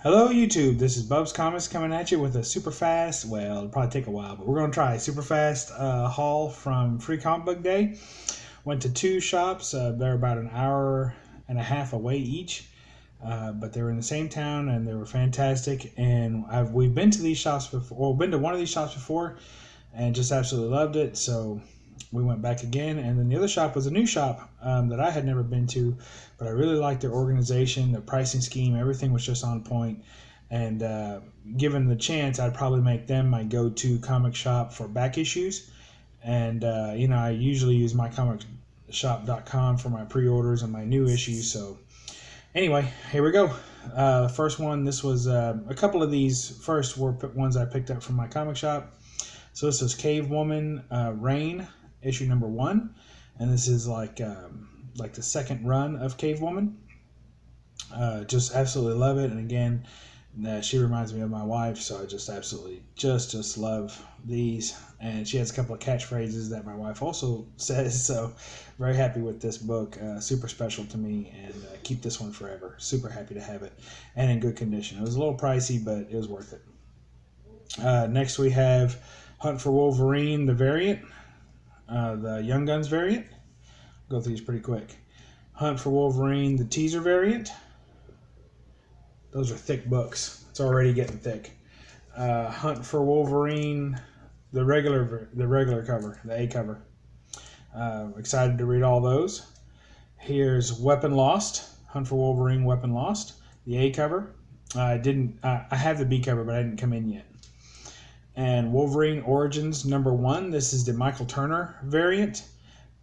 Hello YouTube, this is BUB'S Comics coming at you with a super fast, well, it'll probably take a while, but we're going to try a super fast haul from Free Comic Book Day. Went to two shops, they're about an hour and a half away each, but they were in the same town and they were fantastic. And we've been to these shops before, well, been to one of these shops before and just absolutely loved it, so we went back again. And then the other shop was a new shop that I had never been to, but I really liked their organization, their pricing scheme, everything was just on point. And given the chance, I'd probably make them my go-to comic shop for back issues. And I usually use mycomicshop.com for my pre-orders and my new issues. So anyway, here we go. First one, this was a couple of these first were ones I picked up from my comic shop. So this is Cave Woman Reign, issue number 1, and this is like the second run of Cave Woman. Just absolutely love it, and again, she reminds me of my wife, so I just absolutely just love these. And she has a couple of catchphrases that my wife also says, so very happy with this book. Super special to me, and keep this one forever. Super happy to have it, and in good condition. It was a little pricey, but it was worth it. Next we have Hunt for Wolverine, the variant, the Young Guns variant. Go through these pretty quick. Hunt for Wolverine, the teaser variant. Those are thick books. It's already getting thick. Hunt for Wolverine, the regular cover, the A cover. Excited to read all those. Here's Weapon Lost, Hunt for Wolverine, Weapon Lost, the A cover. I have the B cover, but I didn't come in yet. And Wolverine Origins number 1. This is the Michael Turner variant.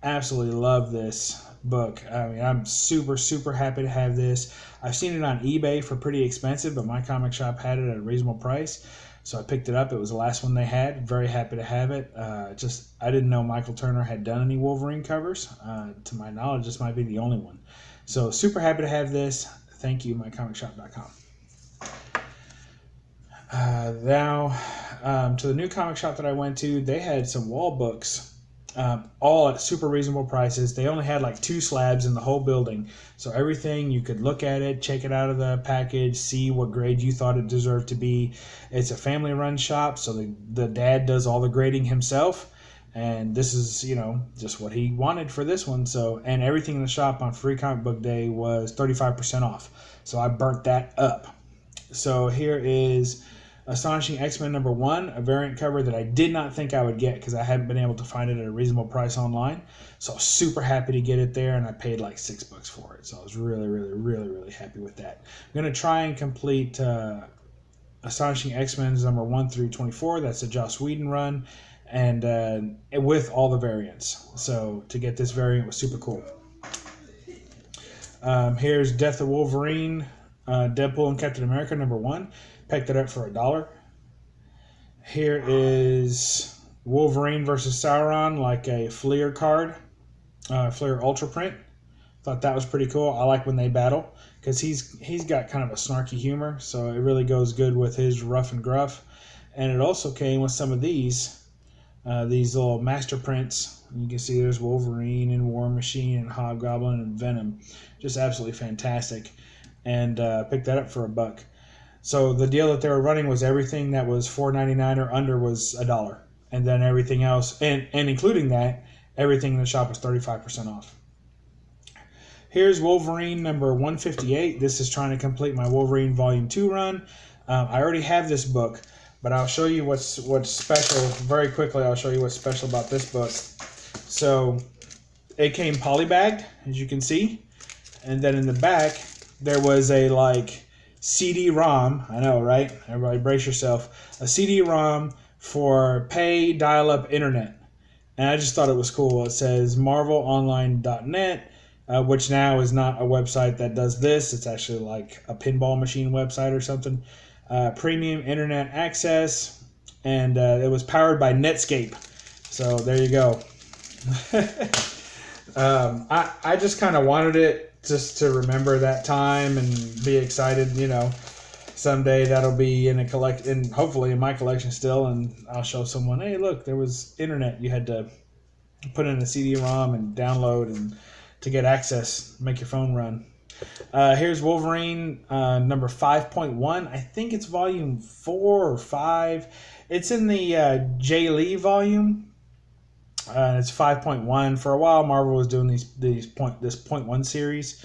Absolutely love this book. I mean, I'm super happy to have this. I've seen it on eBay for pretty expensive, but my comic shop had it at a reasonable price, so I picked it up. It was the last one they had. Very happy to have it. I didn't know Michael Turner had done any Wolverine covers. To my knowledge, this might be the only one. So super happy to have this. Thank you, mycomicshop.com. Now, to the new comic shop that I went to, they had some wall books, all at super reasonable prices. They only had like 2 slabs in the whole building, so everything, you could look at it, check it out of the package, see what grade you thought it deserved to be. It's a family-run shop, so the dad does all the grading himself, and this is, just what he wanted for this one. So, and everything in the shop on Free Comic Book Day was 35% off, so I burnt that up. So here is Astonishing X-Men number 1, a variant cover that I did not think I would get because I hadn't been able to find it at a reasonable price online. So I was super happy to get it there, and I paid like $6 for it. So I was really happy with that. I'm going to try and complete Astonishing X-Men number 1 through 24. That's a Joss Whedon run, and with all the variants. So to get this variant was super cool. Here's Death of Wolverine, Deadpool and Captain America number 1. Picked it up for $1. Here is Wolverine versus Sauron, like a Fleer card, Fleer Ultra print. Thought that was pretty cool. I like when they battle because he's got kind of a snarky humor, so it really goes good with his rough and gruff. And it also came with some of these little master prints. You can see there's Wolverine and War Machine and Hobgoblin and Venom. Just absolutely fantastic. And picked that up for $1. So the deal that they were running was everything that was $4.99 or under was $1, and then everything else, and including that, everything in the shop was 35% off. Here's Wolverine number 158. This is trying to complete my Wolverine Volume 2 run. I already have this book, but I'll show you what's special very quickly. I'll show you what's special about this book. So it came polybagged, as you can see, and then in the back there was a CD-ROM, I know, right? Everybody brace yourself. A CD-ROM for pay dial-up internet. And I just thought it was cool. It says marvelonline.net, which now is not a website that does this. It's actually like a pinball machine website or something. Premium internet access, and it was powered by Netscape. So there you go. I just kind of wanted it just to remember that time and be excited, someday that'll be in hopefully in my collection still, and I'll show someone, hey, look, there was internet. You had to put in a CD-ROM and download and to get access, make your phone run. Here's Wolverine number 5.1. I think it's volume 4 or 5. It's in the Jay Lee volume. It's 5.1. For a while, Marvel was doing this 0.1 series.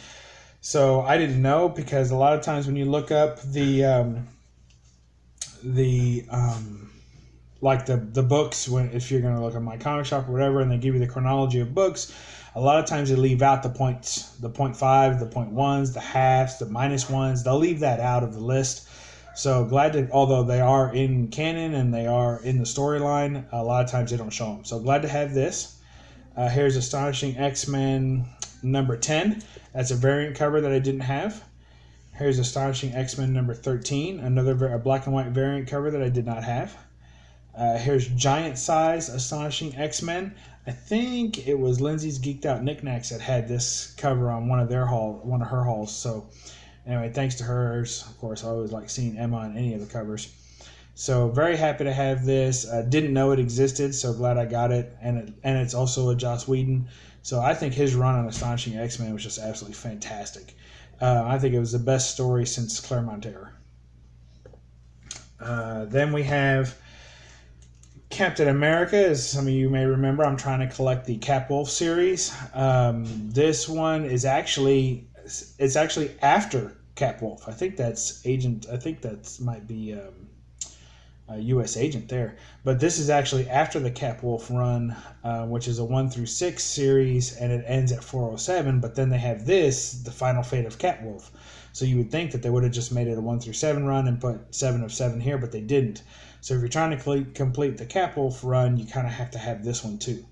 So I didn't know, because a lot of times when you look up the books, if you're going to look at My Comic Shop or whatever, and they give you the chronology of books, a lot of times they leave out the points, the 0.5, the 0.1s, the halves, the -1s. They'll leave that out of the list. So glad to, although they are in canon and they are in the storyline, a lot of times they don't show them. So glad to have this. Here's Astonishing X-Men number 10. That's a variant cover that I didn't have. Here's Astonishing X-Men number 13, a black and white variant cover that I did not have. Here's Giant Size Astonishing X-Men. I think it was Lindsay's Geeked Out Knickknacks that had this cover on one of her hauls. So anyway, thanks to hers. Of course, I always like seeing Emma on any of the covers. So very happy to have this. Didn't know it existed, so glad I got it. And it's also a Joss Whedon. So I think his run on Astonishing X-Men was just absolutely fantastic. I think it was the best story since Claremont Terror. Then we have Captain America. As some of you may remember, I'm trying to collect the Cap Wolf series. This one is actually after Cap Wolf. I think that's might be a U.S. agent there. But this is actually after the Cap Wolf run, which is a 1-6 series, and it ends at 407. But then they have this, the Final Fate of Cap Wolf. So you would think that they would have just made it a 1-7 run and put 7 of 7 here, but they didn't. So if you're trying to complete the Cap Wolf run, you kind of have to have this one too.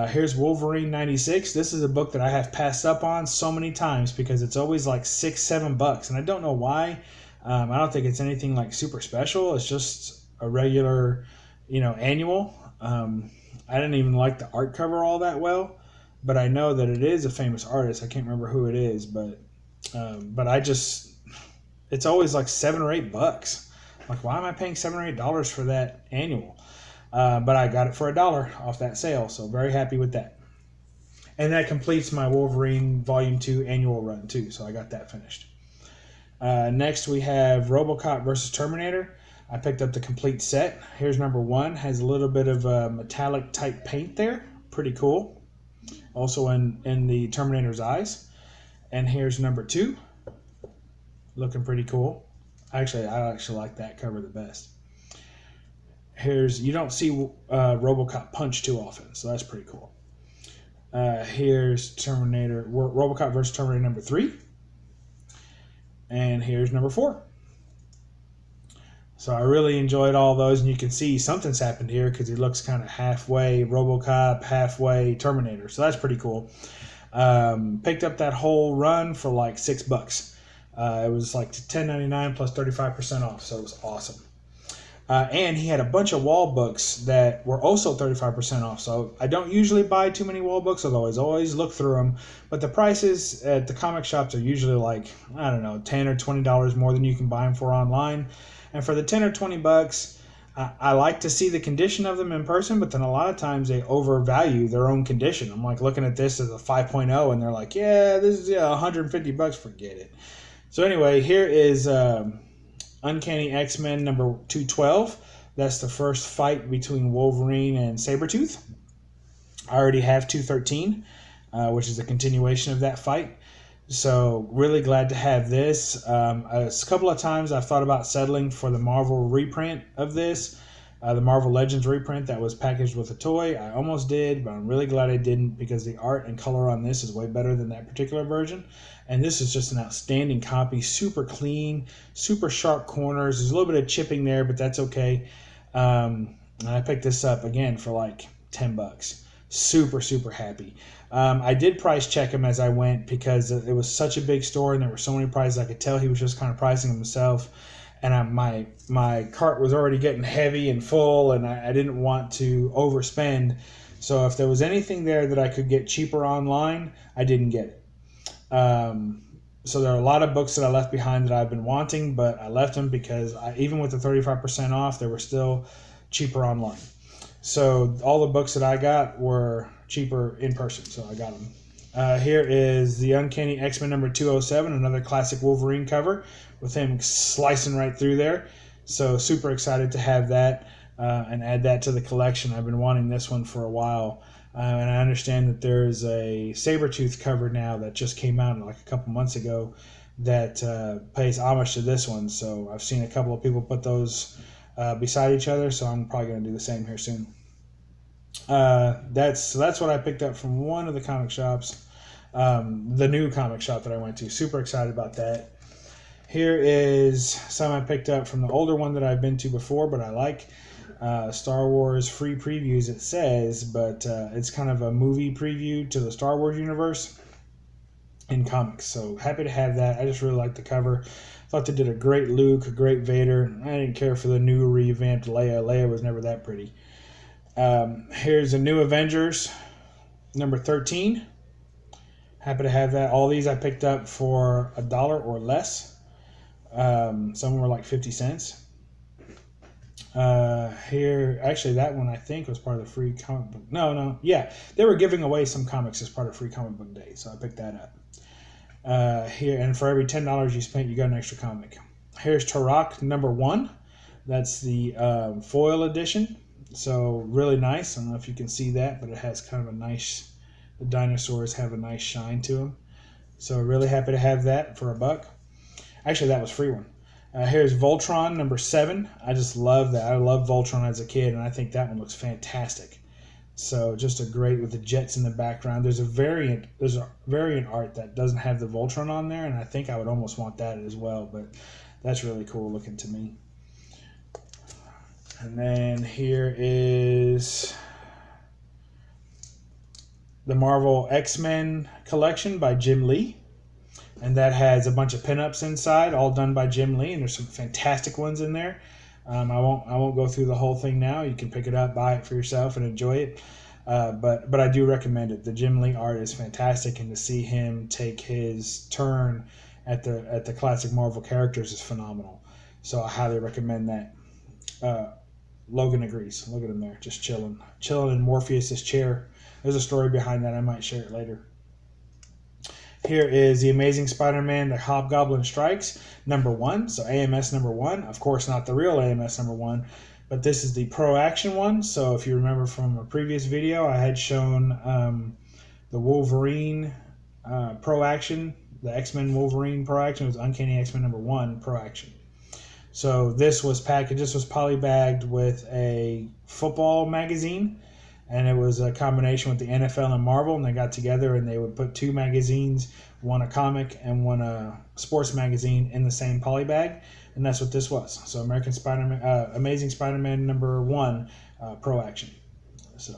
Here's Wolverine 96. This is a book that I have passed up on so many times because it's always like $6-7, and I don't know why. I don't think it's anything like super special. It's just a regular, annual. I didn't even like the art cover all that well, but I know that it is a famous artist. I can't remember who it is, but it's always like $7 or $8. Like, why am I paying $7 or $8 for that annual? But I got it for $1 off that sale, so very happy with that. And that completes my Wolverine Volume 2 annual run too, so I got that finished. Next we have RoboCop versus Terminator. I picked up the complete set. Here's number 1. Has a little bit of metallic type paint there. Pretty cool. Also in the Terminator's eyes. And here's number 2. Looking pretty cool. I actually like that cover the best. You don't see RoboCop punch too often, so that's pretty cool. Here's RoboCop versus Terminator number 3. And here's number 4. So I really enjoyed all those, and you can see something's happened here because he looks kind of halfway RoboCop, halfway Terminator. So that's pretty cool. Picked up that whole run for like $6. It was like $10.99 plus 35% off, so it was awesome. And he had a bunch of wall books that were also 35% off. So I don't usually buy too many wall books, although I always look through them. But the prices at the comic shops are usually like, I don't know, $10 or $20 more than you can buy them for online. And for the $10 or $20, I like to see the condition of them in person, but then a lot of times they overvalue their own condition. I'm like looking at this as a 5.0, and they're like, yeah, this is $150, forget it. So anyway, here is Uncanny X-Men number 212. That's the first fight between Wolverine and Sabretooth. I already have 213, which is a continuation of that fight. So really glad to have this. A couple of times I've thought about settling for the Marvel reprint of this, the Marvel Legends reprint that was packaged with a toy. I almost did, but I'm really glad I didn't because the art and color on this is way better than that particular version. And this is just an outstanding copy, super clean, super sharp corners. There's a little bit of chipping there, but that's okay. And I picked this up again for like $10. Super, super happy. I did price check him as I went because it was such a big store and there were so many prices. I could tell he was just kind of pricing himself. And my cart was already getting heavy and full, and I didn't want to overspend. So if there was anything there that I could get cheaper online, I didn't get it. So there are a lot of books that I left behind that I've been wanting, but I left them because even with the 35% off, they were still cheaper online. So all the books that I got were cheaper in person, so I got them. Here is the Uncanny X-Men number 207, another classic Wolverine cover with him slicing right through there. So super excited to have that and add that to the collection. I've been wanting this one for a while. And I understand that there's a Sabretooth cover now that just came out like a couple months ago that pays homage to this one. So I've seen a couple of people put those beside each other, so I'm probably going to do the same here soon. That's what I picked up from one of the comic shops, the new comic shop that I went to. Super excited about that. Here is some I picked up from the older one that I've been to before, but I like. Star Wars free previews, it says, but it's kind of a movie preview to the Star Wars universe in comics. So happy to have that. I just really like the cover. Thought they did a great Luke, a great Vader. I didn't care for the new revamped Leia. Leia was never that pretty. Here's a new Avengers, number 13. Happy to have that. All these I picked up for $1 or less. Some were like 50 cents. Here, actually, that one I think was part of the free comic book. No, yeah, they were giving away some comics as part of free comic book day, so I picked that up. Here, and for every $10 you spent, you got an extra comic. Here's Turok number 1. That's the foil edition, so really nice. I don't know if you can see that, but it has kind of a nice. The dinosaurs have a nice shine to them, so really happy to have that for $1. Actually, that was a free one. Here's Voltron number 7. I just love that. I loved Voltron as a kid, and I think that one looks fantastic. So just a great with the jets in the background. There's a variant art that doesn't have the Voltron on there, and I think I would almost want that as well. But that's really cool looking to me. And then here is the Marvel X-Men collection by Jim Lee. And that has a bunch of pinups inside, all done by Jim Lee, and there's some fantastic ones in there. I won't go through the whole thing now. You can pick it up, buy it for yourself, and enjoy it. But I do recommend it. The Jim Lee art is fantastic, and to see him take his turn at the classic Marvel characters is phenomenal. So I highly recommend that. Logan agrees. Look at him there, just chilling in Morpheus's chair. There's a story behind that. I might share it later. Here is the Amazing Spider-Man, the Hobgoblin Strikes, number 1. So AMS number 1. Of course, not the real AMS number 1, but this is the Pro Action one. So if you remember from a previous video, I had shown the Wolverine Pro Action, the X-Men Wolverine Pro Action. It was Uncanny X-Men number 1 Pro Action. So this was packaged, this was polybagged with a football magazine. And it was a combination with the NFL and Marvel, and they got together and they would put 2 magazines, one a comic and one a sports magazine, in the same poly bag, and that's what this was. So Amazing Spider-Man number 1 Pro Action. So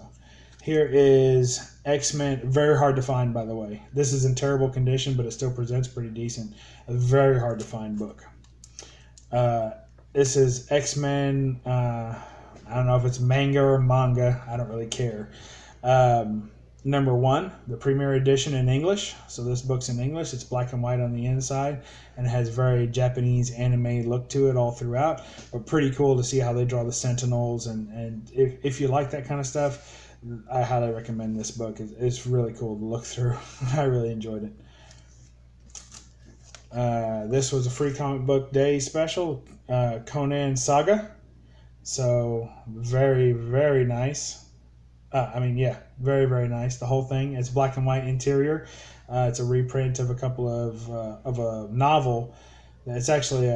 here is X-Men, very hard to find, by the way. This is in terrible condition, but it still presents pretty decent. A very hard to find book. This is X-Men. I don't know if it's manga or manga. I don't really care. Number 1, the premiere edition in English. So this book's in English. It's black and white on the inside, and it has very Japanese anime look to it all throughout. But pretty cool to see how they draw the Sentinels. And if you like that kind of stuff, I highly recommend this book. It's really cool to look through. I really enjoyed it. This was a free comic book day special, Conan Saga. So very, very nice. Very, very nice. The whole thing. It's black and white interior. It's a reprint of a couple of a novel. It's actually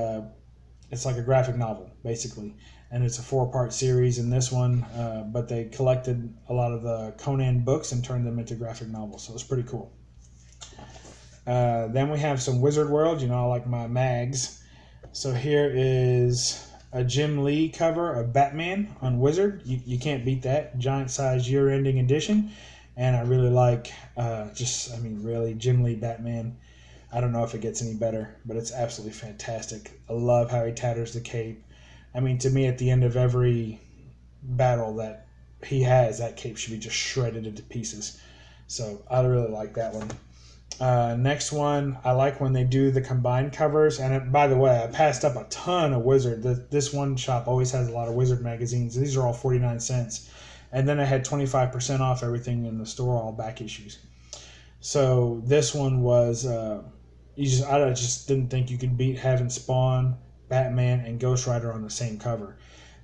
it's like a graphic novel basically, and it's a 4-part series in this one. But they collected a lot of the Conan books and turned them into graphic novels. So it's pretty cool. Then we have some Wizard World. You know, I like my mags. So here is a Jim Lee cover of Batman on Wizard. You can't beat that. Giant size year-ending edition. And I really like, really, Jim Lee Batman. I don't know if it gets any better, but it's absolutely fantastic. I love how he tatters the cape. I mean, to me, at the end of every battle that he has, that cape should be just shredded into pieces. So I really like that one. Next one, I like when they do the combined covers. And by the way, I passed up a ton of Wizard. This one shop always has a lot of Wizard magazines. These are all 49 cents. And then I had 25% off everything in the store, all back issues. So this one was I just didn't think you could beat having Spawn, Batman, and Ghost Rider on the same cover,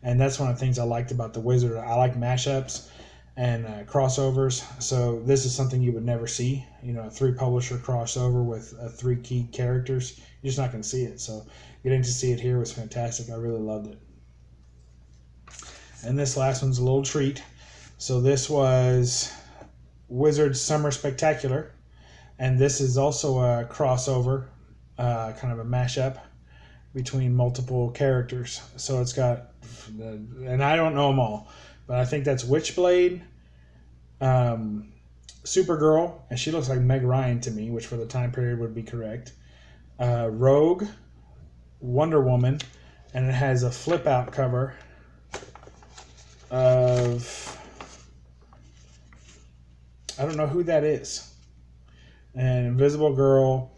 and that's one of the things I liked about the Wizard. I like mashups and crossovers. So this is something you would never see. You know, a 3 publisher crossover with 3 key characters. You're just not going to see it. So getting to see it here was fantastic. I really loved it. And this last one's a little treat. So this was Wizard Summer Spectacular, and this is also a crossover, kind of a mashup between multiple characters. So it's got, and I don't know them all, but I think that's Witchblade, Supergirl, and she looks like Meg Ryan to me, which for the time period would be correct. Rogue, Wonder Woman, and it has a flip out cover of, I don't know who that is. And Invisible Girl,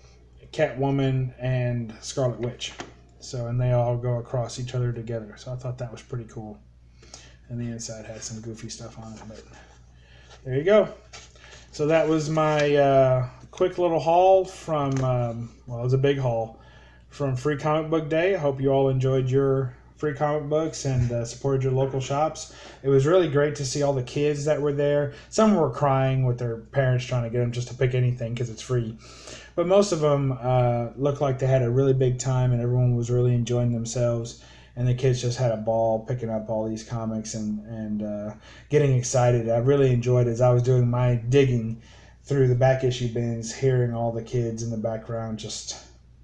Catwoman, and Scarlet Witch. So, and they all go across each other together. So I thought that was pretty cool. And the inside had some goofy stuff on it. But there you go. So that was my quick little haul from, well, it was a big haul from Free Comic Book Day. I hope you all enjoyed your free comic books and supported your local shops. It was really great to see all the kids that were there. Some were crying with their parents trying to get them just to pick anything because it's free. But most of them looked like they had a really big time and everyone was really enjoying themselves. And the kids just had a ball picking up all these comics and getting excited. I really enjoyed it as I was doing my digging through the back issue bins, hearing all the kids in the background just,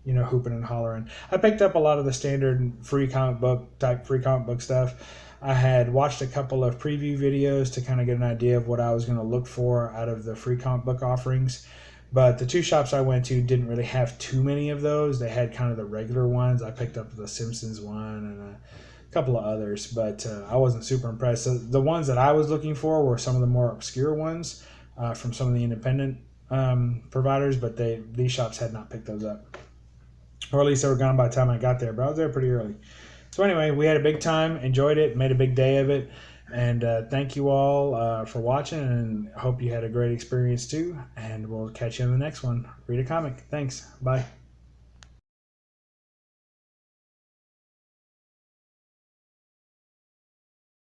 you know, hooping and hollering. I picked up a lot of the standard free comic book stuff. I had watched a couple of preview videos to kind of get an idea of what I was going to look for out of the free comic book offerings. But the 2 shops I went to didn't really have too many of those. They had kind of the regular ones. I picked up the Simpsons one and a couple of others, but I wasn't super impressed. So the ones that I was looking for were some of the more obscure ones from some of the independent providers, but these shops had not picked those up. Or at least they were gone by the time I got there, but I was there pretty early. So anyway, we had a big time, enjoyed it, made a big day of it. And thank you all for watching, and I hope you had a great experience too. And we'll catch you in the next one. Read a comic. Thanks. Bye.